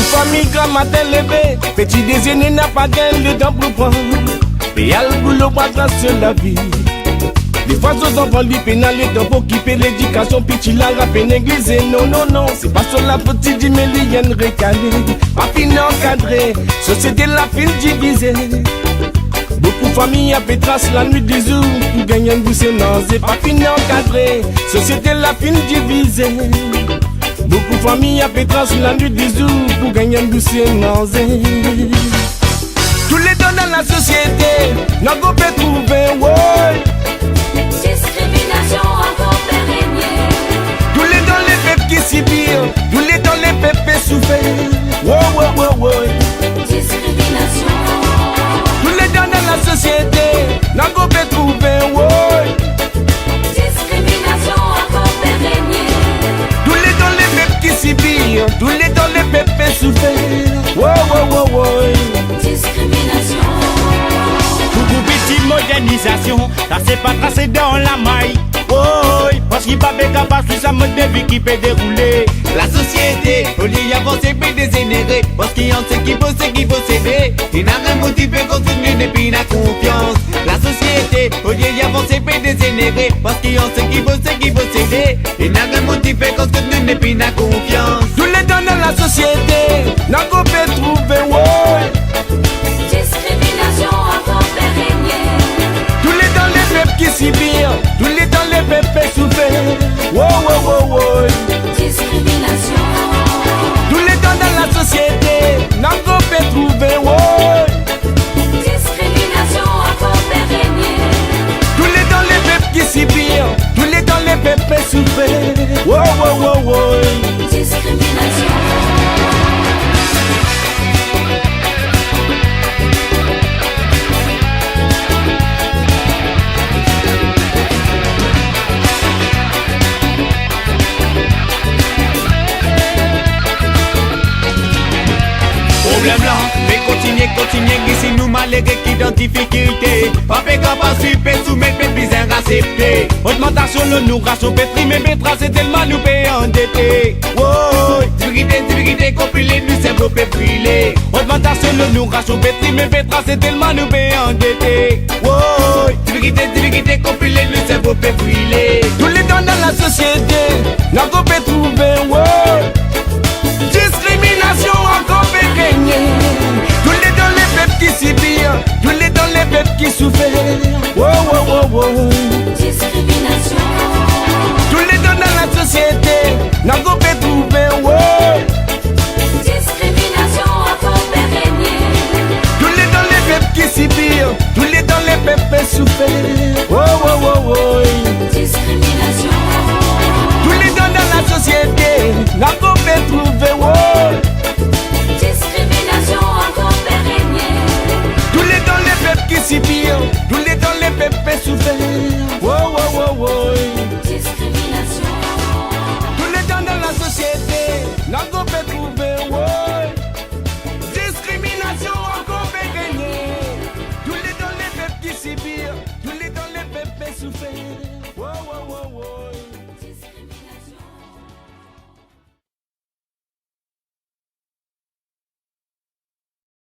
Famille grand matin levé, petit déjeuner n'a pas gagné le temps pour prendre. Et à le boulot pas grâce sur la vie. Les fois aux enfants lui pénal le temps pour quitter l'éducation, petit la rap et négligé. Non, non, non, c'est pas sur la petite dimelienne récalée. Pas fin encadré, société la fin divisée. Beaucoup de familles à pétrasse la nuit des jours pour gagner un boussé nausée. Pas fin encadré, société la fin divisée. Beaucoup de familles à pétrasse la nuit des jours pour gagner un boussé nausée. Tous les dons dans la société, n'a pas pu trouver, ouais. Discrimination encore pérennière. Tous les dons les peuples qui subissent, tous les dons les peuples souffrent, ouais. Discrimination. Tous les dons dans la société, n'a pas pu trouver, ouais. Discrimination encore pérennière. Tous les dons les peuples qui subissent, tous les dons les peuples souffrent, ouais. Discrimination. Beaucoup petite modernisation, ça c'est pas tracé dans la maille. Oh, parce qu'il va pas capable sur sa mode de vie qui peut dérouler. La société, au lieu d'avancer, peut dégénérer. Parce qu'il y a ceux qui veulent céder. Il n'a rien motivé qu'on se depuis la confiance. La société, au lieu d'avancer, peut dégénérer. Parce qu'il y a ceux qui veulent céder. Il n'a rien motivé qu'on se depuis la confiance. Tous les dons dans la société, n'a pas pu trouver, ouais. Discrimination encore pérennière. Tous les dons les peuples qui subissent, tous les dons les peuples souffrent, ouais. Discrimination. Tous les dons dans la société, n'a pas pu trouver, ouais. Discrimination encore pérennière. Tous les dons les peuples qui subissent, tous les dons les peuples souffrent, ouais. Discrimination. Problème là, mais continuez, ici nous malgré qui dans difficulté. Pas capable de super soumettre mes bizarres acceptés. Augmentation de nous ration pétri, mais métra c'est tellement nous payer endetté. Wow, difficulté, compilé, nous cerveau peut brûler. Augmentation de nous ration pétri, mais métra c'est tellement nous payer endetté. Wow, difficulté, compilé, nous cerveau peut brûler. Tous les dons dans la société, n'a pas pu